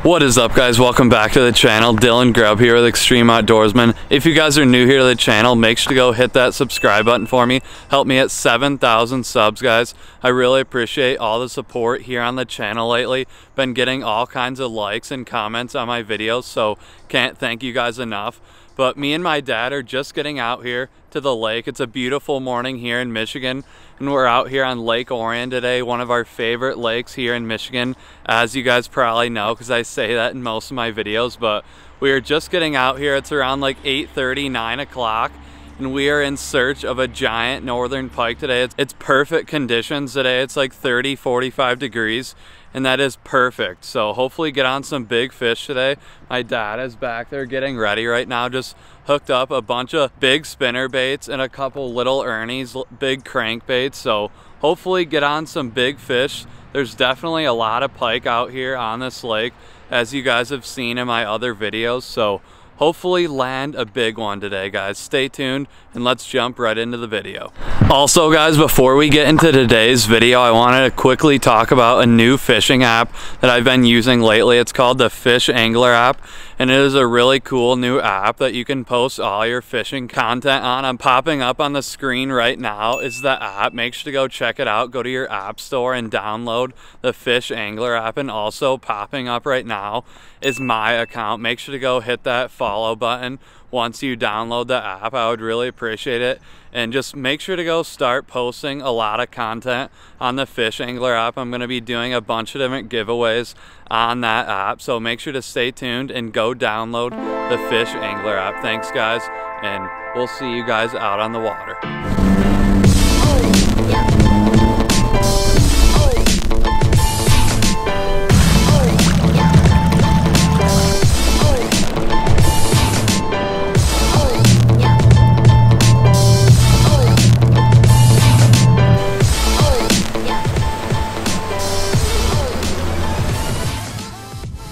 What is up, guys? Welcome back to the channel. Dylan Grubb here with Extreme.Outdoorsmen. If you guys are new here to the channel, make sure to go hit that subscribe button for me. Help me at 7,000 subs, guys. I really appreciate all the support here on the channel lately. Been getting all kinds of likes and comments on my videos, so can't thank you guys enough. But me and my dad are just getting out here to the lake. It's a beautiful morning here in Michigan, and we're out here on Lake Orion today, one of our favorite lakes here in Michigan, as you guys probably know because I say that in most of my videos. But we are just getting out here. It's around like 8:30, 9 o'clock, and we are in search of a giant northern pike today. It's perfect conditions today. It's like 30, 45 degrees, and that is perfect. So hopefully get on some big fish today. My dad is back there getting ready right now, just hooked up a bunch of big spinner baits and a couple little ernies, big crankbaits. So hopefully get on some big fish. There's definitely a lot of pike out here on this lake, as you guys have seen in my other videos. So hopefully land a big one today, guys. Stay tuned and let's jump right into the video. Also, guys, before we get into today's video, I wanted to quickly talk about a new fishing app that I've been using lately. It's called the Fish Angler app, and it is a really cool new app that you can post all your fishing content on. I'm popping up on the screen right now is the app. Make sure to go check it out. Go to your app store and download the Fish Angler app, and also popping up right now is my account. Make sure to go hit that follow button once you download the app. I would really appreciate it. And just make sure to go start posting a lot of content on the Fish Angler app. I'm going to be doing a bunch of different giveaways on that app, so make sure to stay tuned and go download the Fish Angler app. Thanks, guys, and we'll see you guys out on the water.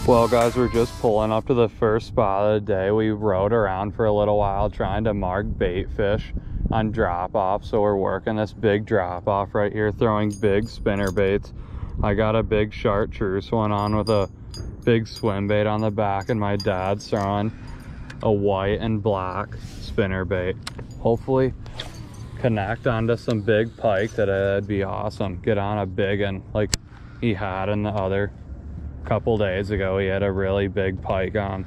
Well, guys, we're just pulling up to the first spot of the day. We rode around for a little while trying to mark bait fish on drop off. So we're working this big drop off right here, throwing big spinner baits. I got a big chartreuse one on with a big swim bait on the back, and my dad's throwing a white and black spinner bait. Hopefully connect onto some big pike today. That'd be awesome. Get on a big one like he had in the other couple days ago. He had a really big pike on,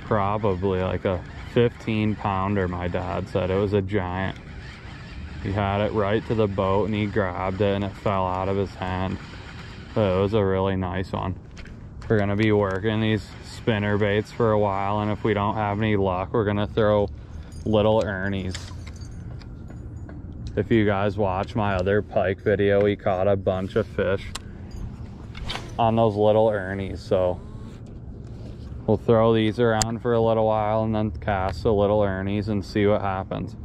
probably like a 15-pounder. My dad said it was a giant. He had it right to the boat and he grabbed it and it fell out of his hand, but it was a really nice one. We're gonna be working these spinner baits for a while, and if we don't have any luck, we're gonna throw little ernies. If you guys watch my other pike video, we caught a bunch of fish on those little ernies, so we'll throw these around for a little while and then cast the little ernies and see what happens.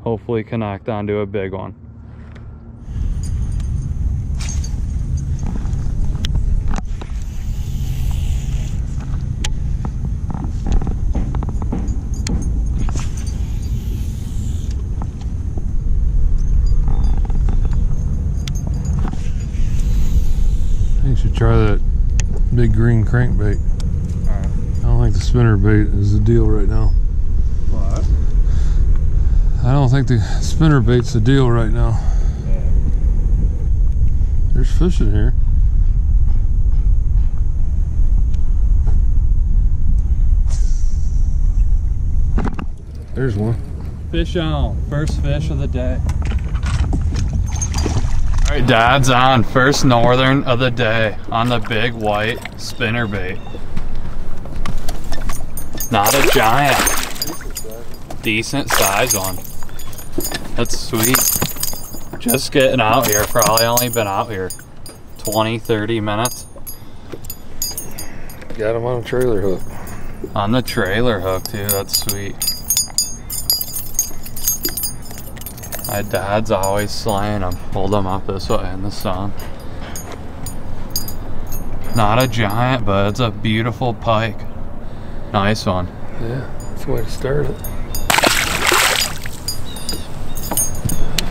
Hopefully connect onto a big one. Try that big green crankbait. I don't think the spinnerbait is the deal right now. What? I don't think the spinnerbait's the deal right now. Yeah. There's fish in here. There's one. Fish on. First fish of the day. All right, Dad's on. First northern of the day on the big white spinnerbait. Not a giant. Decent size one. That's sweet. Just getting out here. Probably only been out here 20, 30 minutes. Got him on a trailer hook. On the trailer hook too. That's sweet. My dad's always slaying them. Hold them up this way in the sun. Not a giant, but it's a beautiful pike. Nice one. Yeah, that's the way to start it.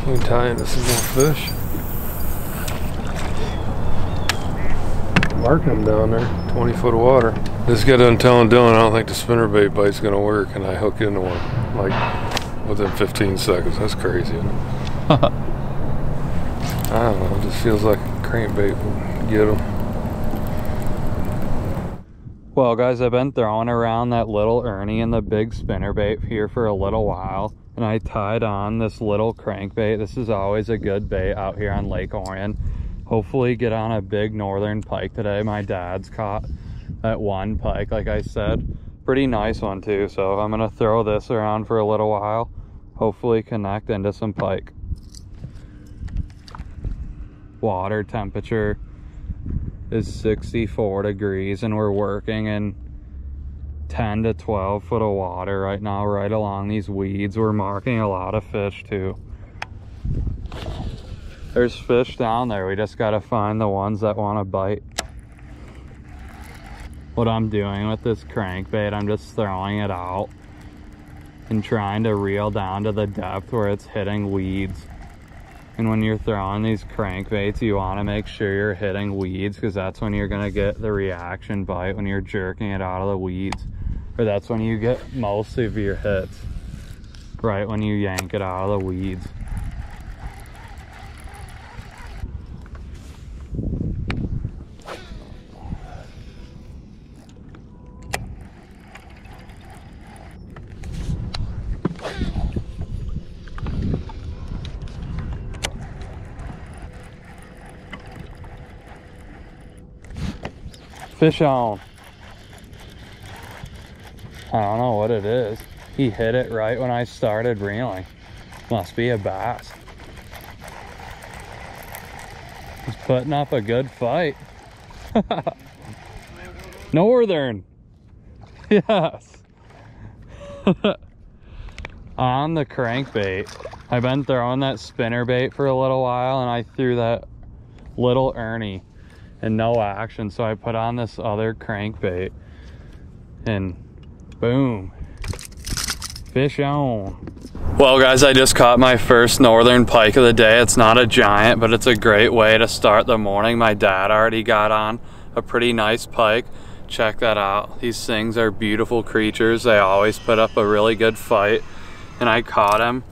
We can tie into some more fish. marking them down there, 20 foot of water. Just got done telling Dylan I don't think the spinnerbait bite's gonna work, and I hook into one like within 15 seconds. That's crazy, isn't it? I don't know, it just feels like a crankbait would get them. Well guys, I've been throwing around that little Ernie and the big spinnerbait here for a little while, and I tied on this little crankbait. This is always a good bait out here on Lake Orion. Hopefully get on a big northern pike today. My dad's caught that one pike, like I said. Pretty nice one too, so I'm gonna throw this around for a little while. Hopefully connect into some pike. Water temperature is 64 degrees and we're working in 10 to 12 foot of water right now, right along these weeds. We're marking a lot of fish too. There's fish down there. We just gotta find the ones that want to bite. What I'm doing with this crankbait, I'm just throwing it out and trying to reel down to the depth where it's hitting weeds. And when you're throwing these crankbaits, you want to make sure you're hitting weeds, because that's when you're gonna get the reaction bite, when you're jerking it out of the weeds. Or that's when you get most of your hits, right when you yank it out of the weeds. Fish on. I don't know what it is. He hit it right when I started reeling. Must be a bass. He's putting up a good fight. Northern. Yes. On the crankbait. I've been throwing that spinnerbait for a little while, and I threw that little Ernie and no action, so I put on this other crankbait and boom, fish on. Well guys, I just caught my first northern pike of the day. It's not a giant, but it's a great way to start the morning. My dad already got on a pretty nice pike. Check that out. These things are beautiful creatures. They always put up a really good fight, and I caught him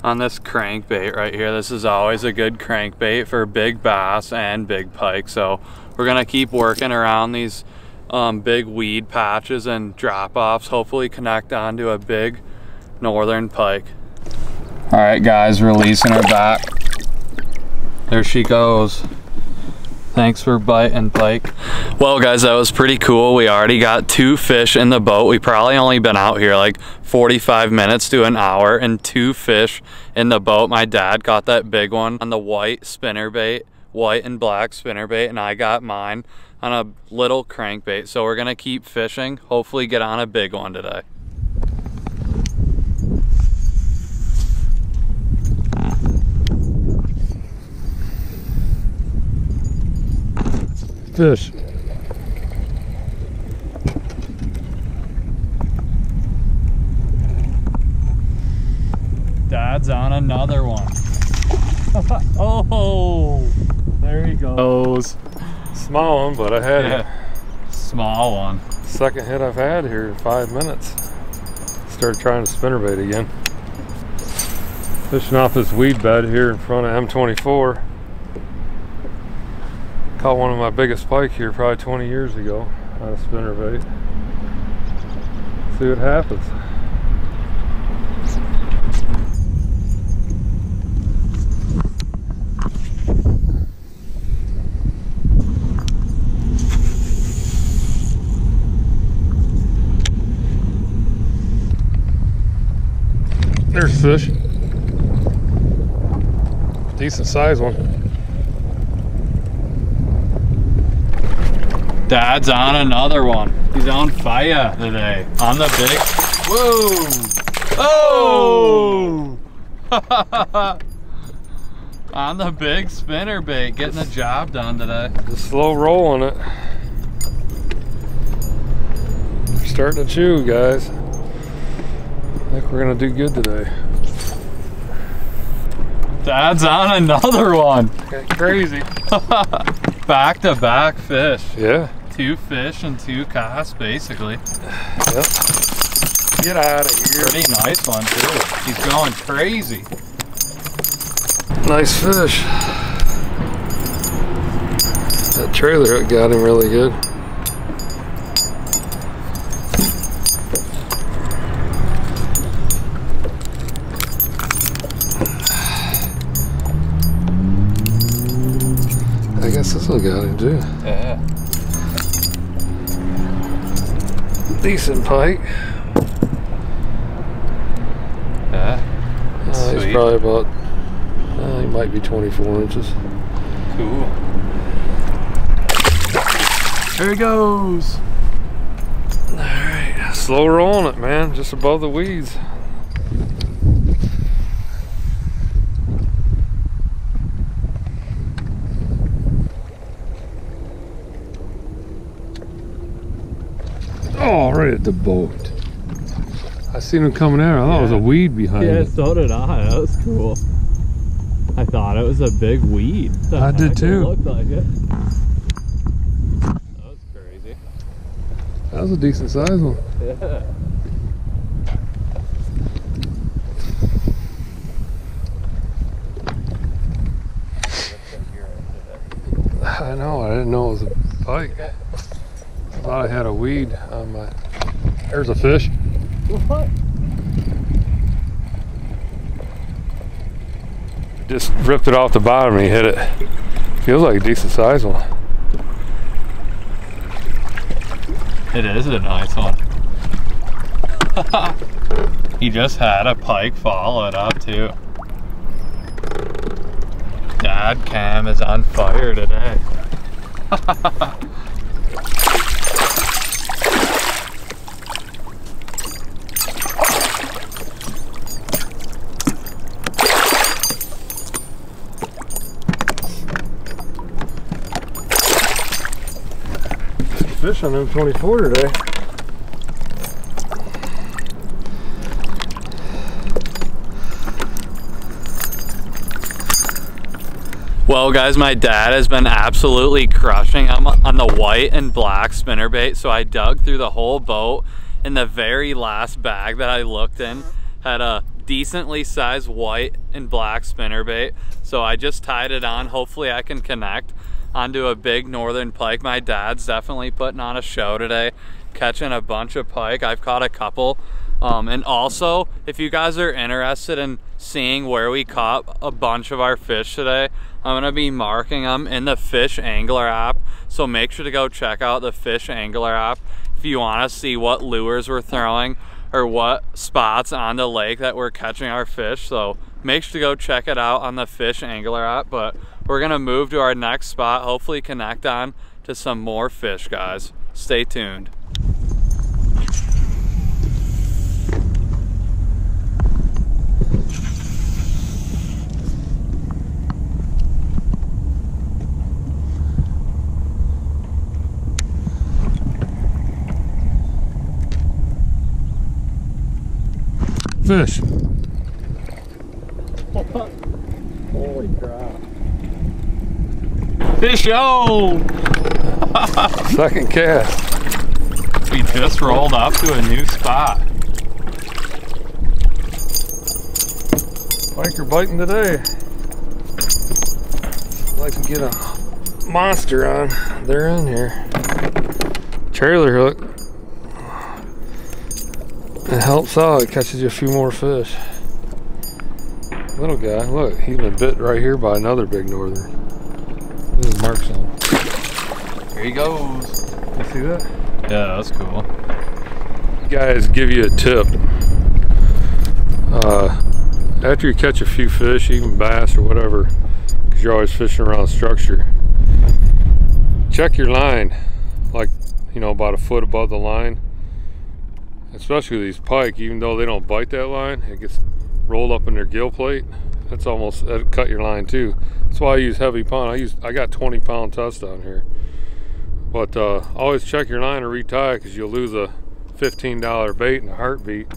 on this crankbait right here. This is always a good crankbait for big bass and big pike. So we're gonna keep working around these big weed patches and drop-offs, hopefully connect onto a big northern pike. All right guys, releasing her back. There she goes. Thanks for biting, Pike. Well guys, that was pretty cool. We already got 2 fish in the boat. We probably only been out here like 45 minutes to an hour, and 2 fish in the boat. My dad got that big one on the white spinnerbait, white and black spinnerbait, and I got mine on a little crankbait. So we're gonna keep fishing, hopefully get on a big one today. Fish. Dad's on another one. Oh, there he goes. Small one, but I had it. Small one. Second hit I've had here in 5 minutes. Started trying to spinnerbait again. Fishing off this weed bed here in front of M24. Caught one of my biggest pike here probably 20 years ago on a spinnerbait. See what happens. There's fish. Decent size one. Dad's on another one. He's on fire today. On the big. Whoa! Oh! On the big spinnerbait, getting the job done today. Just slow rolling it. We're starting to chew, guys. I think we're gonna do good today. Dad's on another one. Okay, crazy. Back to back fish. Yeah. 2 fish and 2 casts, basically. Yep. Get out of here. Pretty nice one, too. He's going crazy. Nice fish. That trailer hook got him really good. I guess this one got him too. Yeah. Decent pike. Yeah. He's probably about, he might be 24 inches. Cool. There he goes. Alright, slow rolling it, man, just above the weeds. Oh, right at the boat. I seen him coming out. I thought it was a weed behind it. Yeah, so did I. That was cool. I thought it was a big weed. I did too. It looked like it. That was crazy. That was a decent size one. Yeah. I know, I didn't know it was a pike. I thought I had a weed on my... There's a fish. What? Just ripped it off the bottom and he hit it. Feels like a decent size one. It is a nice one. He just had a pike follow it up too. Dad cam is on fire today. Fish on them 24 today. Well guys, my dad has been absolutely crushing on the white and black spinnerbait, so I dug through the whole boat, and the very last bag that I looked in had a decently sized white and black spinnerbait, so I just tied it on. Hopefully I can connect onto a big northern pike. My dad's definitely putting on a show today, catching a bunch of pike. I've caught a couple. And also, if you guys are interested in seeing where we caught a bunch of our fish today, I'm gonna be marking them in the Fish Angler app, so make sure to go check out the Fish Angler app if you want to see what lures we're throwing or what spots on the lake that we're catching our fish. So make sure to go check it out on the Fish Angler app. But we're gonna move to our next spot, hopefully connect on to some more fish, guys. Stay tuned. Fish. Holy crap. Fish on! Second cast. We just rolled up to a new spot. Pike are biting today. I'd like to get a monster on. They're in here. Trailer hook. It helps out. It catches you a few more fish. Little guy, look, he's been bit right here by another big northern. This is marks on him. Here he goes. You see that? Yeah, that's cool. Guys, give you a tip. After you catch a few fish, even bass or whatever, because you're always fishing around structure, check your line, like, you know, about a foot above the line. Especially these pike, even though they don't bite that line, it gets rolled up in their gill plate. That's almost, that'd cut your line too. That's why I use heavy pound. I got 20-pound test down here. But always check your line and retie, because you'll lose a $15 bait in a heartbeat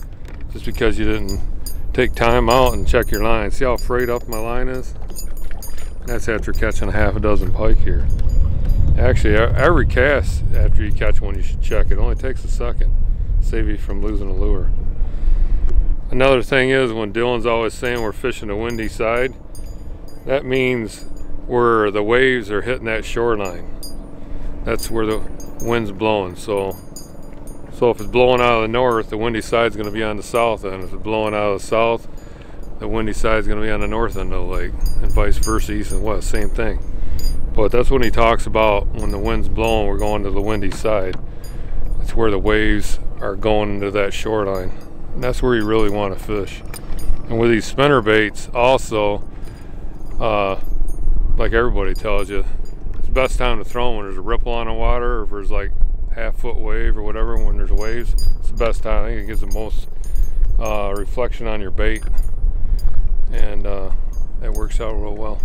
just because you didn't take time out and check your line. See how frayed up my line is? That's after catching a half a dozen pike here. Actually, every cast after you catch one, you should check. It only takes a second. Save you from losing a lure. Another thing is, when Dylan's always saying we're fishing the windy side, that means where the waves are hitting that shoreline. That's where the wind's blowing. So if it's blowing out of the north, the windy side's going to be on the south end. If it's blowing out of the south, the windy side's going to be on the north end of the lake, and vice versa, east and west, same thing. But that's when he talks about when the wind's blowing, we're going to the windy side. That's where the waves are going into that shoreline. And that's where you really want to fish. And with these spinner baits also, like everybody tells you, it's the best time to throw them when there's a ripple on the water, or if there's like half-foot wave or whatever. When there's waves, it's the best time. I think it gives the most reflection on your bait, and it works out real well.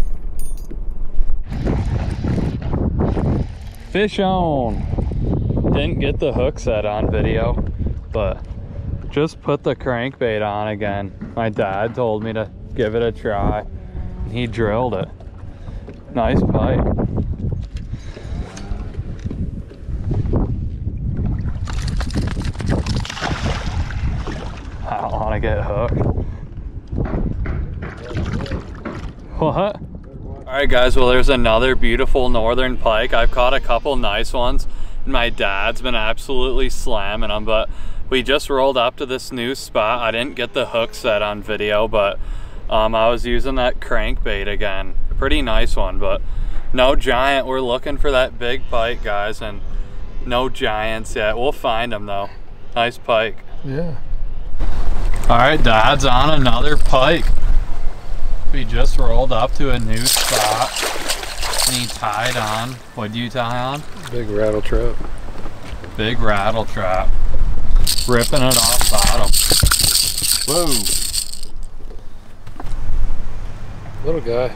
Fish on. Didn't get the hook set on video, but just put the crankbait on again. My dad told me to give it a try, and he drilled it. Nice pike. I don't want to get hooked. What? Alright guys, well there's another beautiful northern pike. I've caught a couple nice ones. My dad's been absolutely slamming them, but we just rolled up to this new spot. I didn't get the hook set on video, but I was using that crankbait again. A pretty nice one, but no giant. We're looking for that big pike, guys, and no giants yet. We'll find them though. Nice pike. Yeah. Alright, Dad's on another pike. We just rolled up to a new spot, and he tied on. What'd you tie on? Big rattle trap. Big rattle trap. Ripping it off bottom. Whoa. Little guy.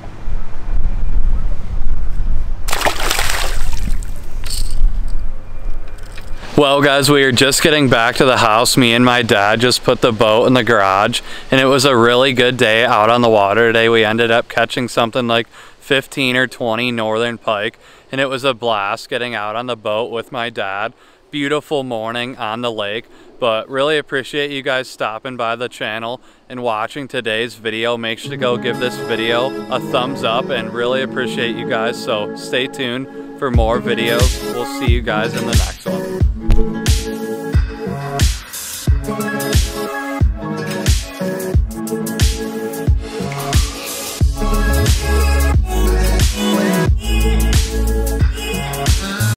Well guys, we are just getting back to the house. Me and my dad just put the boat in the garage, and it was a really good day out on the water today. We ended up catching something like 15 or 20 northern pike, and it was a blast getting out on the boat with my dad. Beautiful morning on the lake, but really appreciate you guys stopping by the channel and watching today's video. Make sure to go give this video a thumbs up, and really appreciate you guys. So stay tuned for more videos. We'll see you guys in the next one.